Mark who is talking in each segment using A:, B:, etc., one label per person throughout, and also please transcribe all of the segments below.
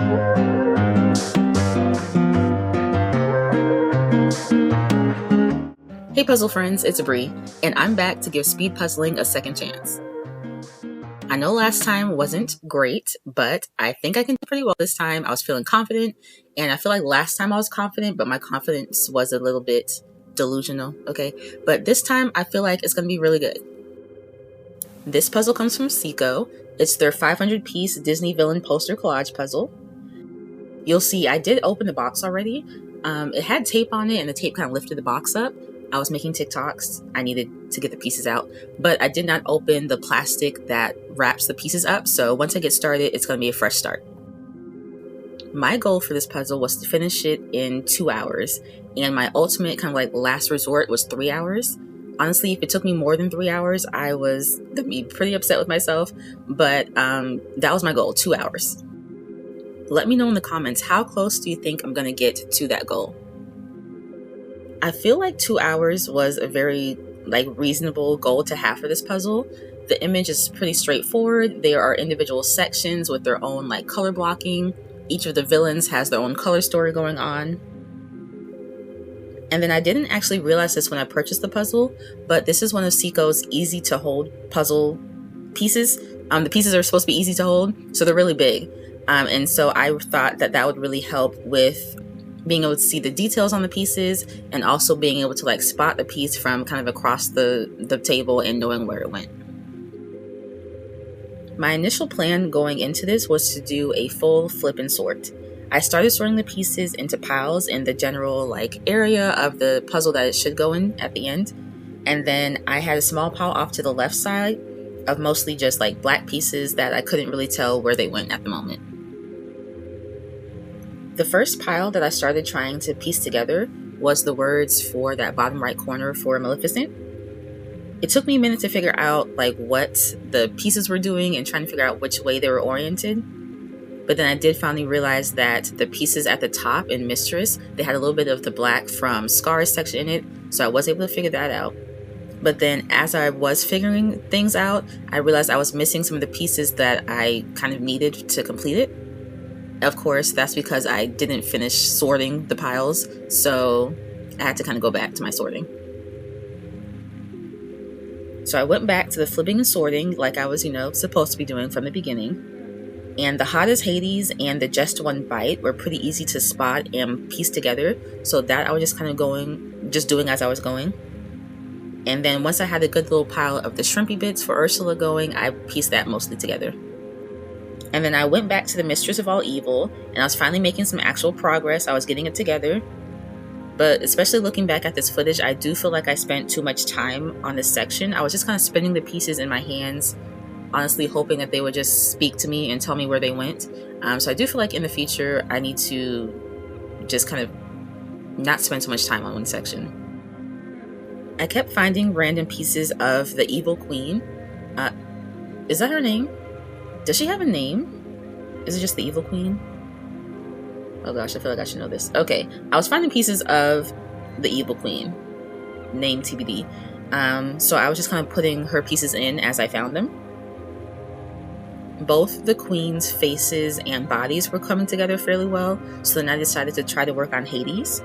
A: Hey puzzle friends, it's Bree, and I'm back to give speed puzzling a second chance. I know last time wasn't great, but I think I can do pretty well this time. I was feeling confident, and I feel like last time I was confident, but my confidence was a little bit delusional, okay? But this time I feel like it's going to be really good. This puzzle comes from Ceaco. It's their 500-piece Disney villain poster collage puzzle. You'll see I did open the box already. It had tape on it, and the tape kind of lifted the box up. I was making TikToks. I needed to get the pieces out, but I did not open the plastic that wraps the pieces up. So once I get started, it's going to be a fresh start. My goal for this puzzle was to finish it in 2 hours, and my ultimate kind of like last resort was 3 hours. Honestly, if it took me more than 3 hours, I was going to be pretty upset with myself, but that was my goal, 2 hours. Let me know in the comments, how close do you think I'm going to get to that goal? I feel like 2 hours was a very reasonable goal to have for this puzzle. The image is pretty straightforward. There are individual sections with their own color blocking. Each of the villains has their own color story going on. And then I didn't actually realize this when I purchased the puzzle, but this is one of Ceaco's easy to hold puzzle pieces. The pieces are supposed to be easy to hold, so they're really big. And so I thought that would really help with being able to see the details on the pieces, and also being able to spot the piece from kind of across the table and knowing where it went. My initial plan going into this was to do a full flip and sort. I started sorting the pieces into piles in the general area of the puzzle that it should go in at the end, and then I had a small pile off to the left side of mostly just black pieces that I couldn't really tell where they went at the moment. The first pile that I started trying to piece together was the words for that bottom right corner for Maleficent. It took me a minute to figure out what the pieces were doing and trying to figure out which way they were oriented. But then I did finally realize that the pieces at the top in Mistress, they had a little bit of the black from Scar's section in it, so I was able to figure that out. But then as I was figuring things out, I realized I was missing some of the pieces that I kind of needed to complete it. Of course, that's because I didn't finish sorting the piles, so I had to kind of go back to my sorting. So I went back to the flipping and sorting like I was, supposed to be doing from the beginning. And the Hot as Hades and the Just One Bite were pretty easy to spot and piece together, so that I was just kind of doing as I was going. And then once I had a good little pile of the shrimpy bits for Ursula going, I pieced that mostly together. And then I went back to the Mistress of All Evil, and I was finally making some actual progress. I was getting it together. But especially looking back at this footage, I do feel like I spent too much time on this section. I was just kind of spinning the pieces in my hands, honestly hoping that they would just speak to me and tell me where they went. So I do feel like in the future, I need to just kind of not spend so much time on one section. I kept finding random pieces of the Evil Queen. Is that her name? Does she have a name? Is it just the Evil Queen? Oh gosh, I feel like I should know this. Okay, I was finding pieces of the Evil Queen, name TBD. So I was just kind of putting her pieces in as I found them. Both the Queen's faces and bodies were coming together fairly well, so then I decided to try to work on Hades.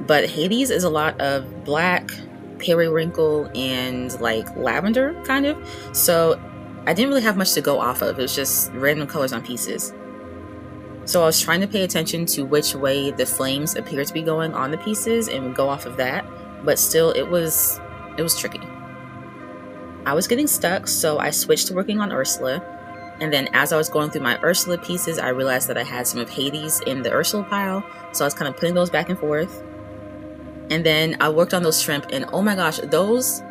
A: But Hades is a lot of black, periwinkle, and lavender kind of, so I didn't really have much to go off of. It was just random colors on pieces. So I was trying to pay attention to which way the flames appeared to be going on the pieces and go off of that, but still it was tricky. I was getting stuck, so I switched to working on Ursula, and then as I was going through my Ursula pieces, I realized that I had some of Hades in the Ursula pile, so I was kind of putting those back and forth. And then I worked on those shrimp, and oh my gosh, those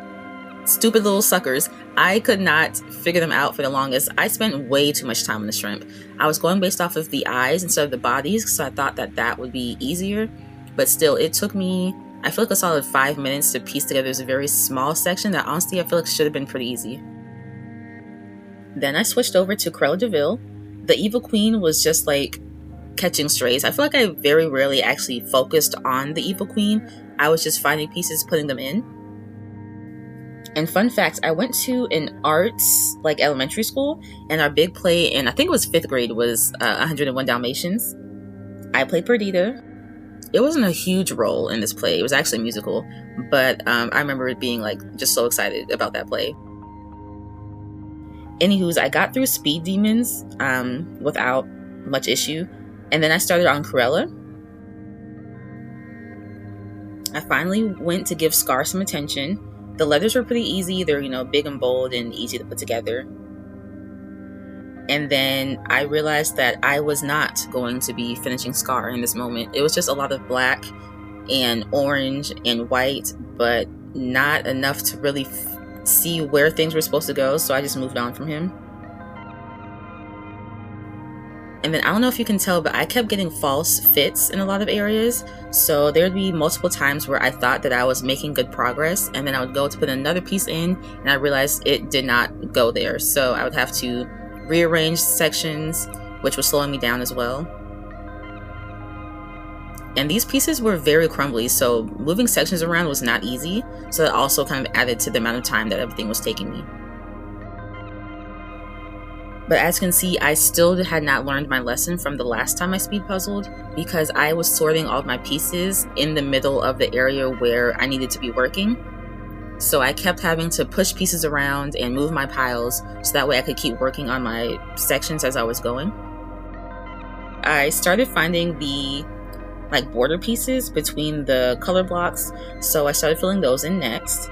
A: stupid little suckers, I could not figure them out for the longest. I spent way too much time on the shrimp. I was going based off of the eyes instead of the bodies, so I thought that would be easier, but still, it took me, I feel like a solid 5 minutes to piece together this very small section that honestly I feel like should have been pretty easy. Then I switched over to Cruella de Vil. The Evil Queen was just catching strays. I feel like I very rarely actually focused on the Evil Queen. I was just finding pieces, putting them in. And fun fact, I went to an arts like elementary school, and our big play in, I think it was 5th grade, was 101 Dalmatians. I played Perdita. It wasn't a huge role in this play. It was actually a musical, but I remember it being like just so excited about that play. Anywho's, I got through Speed Demons without much issue, and then I started on Cruella. I finally went to give Scar some attention. The letters were pretty easy. They're, big and bold and easy to put together. And then I realized that I was not going to be finishing Scar in this moment. It was just a lot of black and orange and white, but not enough to really see where things were supposed to go. So I just moved on from him. And then I don't know if you can tell, but I kept getting false fits in a lot of areas. So there'd be multiple times where I thought that I was making good progress, and then I would go to put another piece in, and I realized it did not go there. So I would have to rearrange sections, which was slowing me down as well. And these pieces were very crumbly, so moving sections around was not easy. So that also kind of added to the amount of time that everything was taking me. But as you can see, I still had not learned my lesson from the last time I speed puzzled, because I was sorting all of my pieces in the middle of the area where I needed to be working. So I kept having to push pieces around and move my piles so that way I could keep working on my sections as I was going. I started finding the border pieces between the color blocks, so I started filling those in next.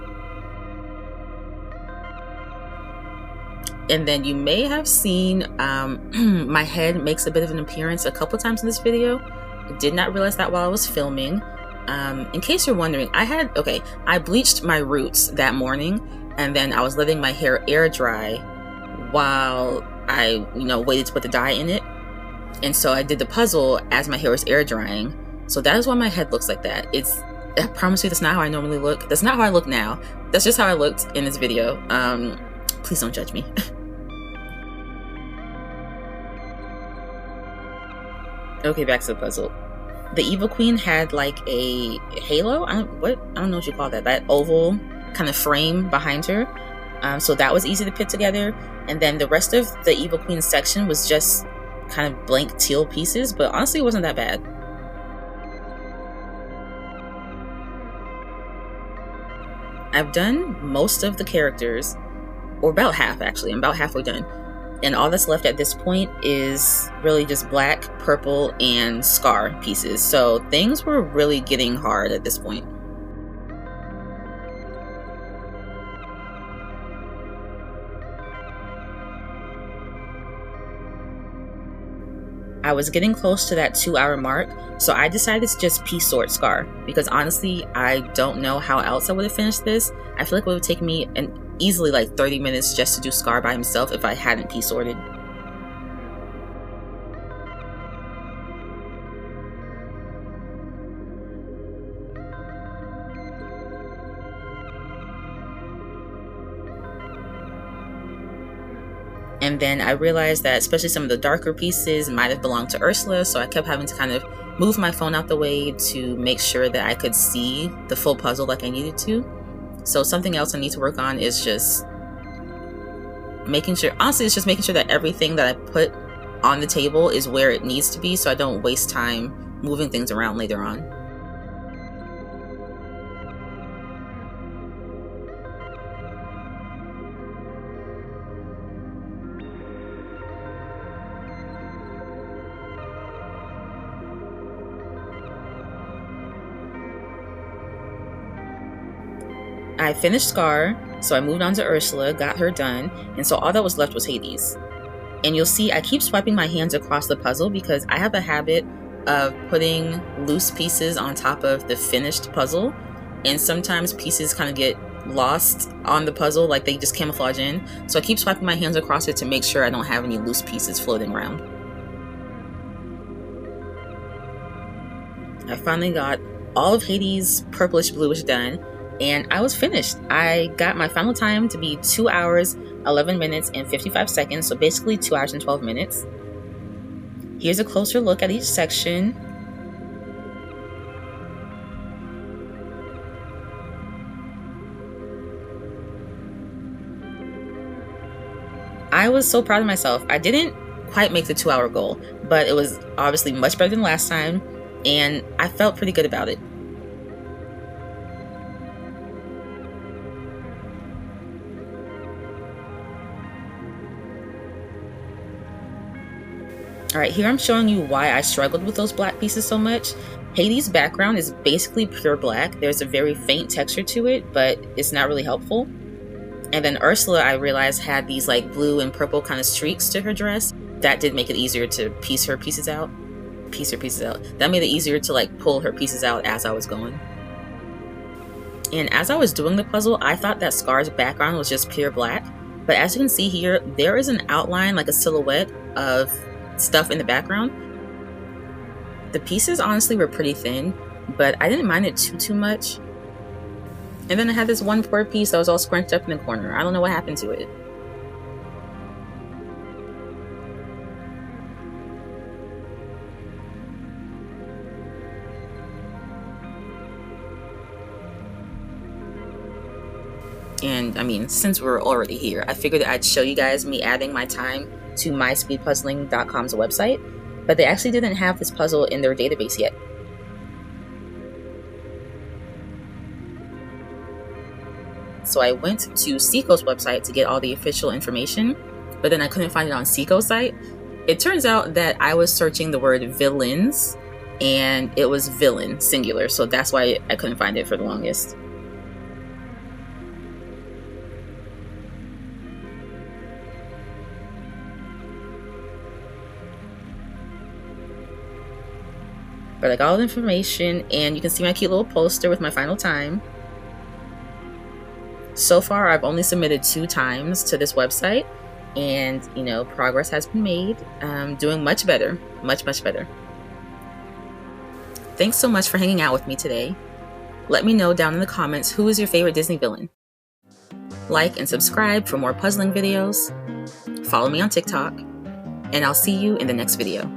A: And then you may have seen my head makes a bit of an appearance a couple times in this video. I did not realize that while I was filming. In case you're wondering, I bleached my roots that morning, and then I was letting my hair air dry while I, waited to put the dye in it. And so I did the puzzle as my hair was air drying. So that is why my head looks like that. I promise you, that's not how I normally look. That's not how I look now. That's just how I looked in this video. Please don't judge me. Okay, back to the puzzle. The Evil Queen had like a halo. I don't know what you call that. That oval kind of frame behind her. So that was easy to put together. And then the rest of the Evil Queen section was just kind of blank teal pieces. But honestly, it wasn't that bad. I've done most of the characters, or about half actually. I'm about halfway done. And all that's left at this point is really just black, purple, and Scar pieces. So things were really getting hard at this point. I was getting close to that 2-hour mark, so I decided to just piece sort Scar, because honestly, I don't know how else I would have finished this. I feel like it would have taken me easily 30 minutes just to do Scar by himself if I hadn't piece sorted. And then I realized that especially some of the darker pieces might have belonged to Ursula, so I kept having to kind of move my phone out the way to make sure that I could see the full puzzle like I needed to. So something else I need to work on is just making sure, honestly, it's just making sure that everything that I put on the table is where it needs to be so I don't waste time moving things around later on. I finished Scar, so I moved on to Ursula, got her done, and so all that was left was Hades. And you'll see I keep swiping my hands across the puzzle because I have a habit of putting loose pieces on top of the finished puzzle, and sometimes pieces kind of get lost on the puzzle, like they just camouflage in. So I keep swiping my hands across it to make sure I don't have any loose pieces floating around. I finally got all of Hades' purplish bluish done, and I was finished. I got my final time to be 2 hours, 11 minutes, and 55 seconds, so basically 2 hours and 12 minutes. Here's a closer look at each section. was so proud of myself. I didn't quite make the 2-hour goal, but it was obviously much better than last time, and I felt pretty good about it. Alright, here I'm showing you why I struggled with those black pieces so much. Hades' background is basically pure black. There's a very faint texture to it, but it's not really helpful. And then Ursula, I realized, had these like blue and purple kind of streaks to her dress. That did make it easier to piece her pieces out. That made it easier to like pull her pieces out as I was going. And as I was doing the puzzle, I thought that Scar's background was just pure black. But as you can see here, there is an outline, like a silhouette of stuff in the background. The pieces honestly were pretty thin, but I didn't mind it too much. And then I had this one poor piece that was all scrunched up in the corner. I don't know what happened to it. And I mean, since we're already here, I figured I'd show you guys me adding my time to myspeedpuzzling.com's website, but they actually didn't have this puzzle in their database yet. So I went to Ceaco's website to get all the official information, but then I couldn't find it on Ceaco's site. It turns out that I was searching the word villains, and it was villain, singular, so that's why I couldn't find it for the longest. But I got all the information, and you can see my cute little poster with my final time. So far, I've only submitted 2 times to this website, and you know, progress has been made. Doing much better, much better. Thanks so much for hanging out with me today. Let me know down in the comments who is your favorite Disney villain. Like and subscribe for more puzzling videos. Follow me on TikTok, and I'll see you in the next video.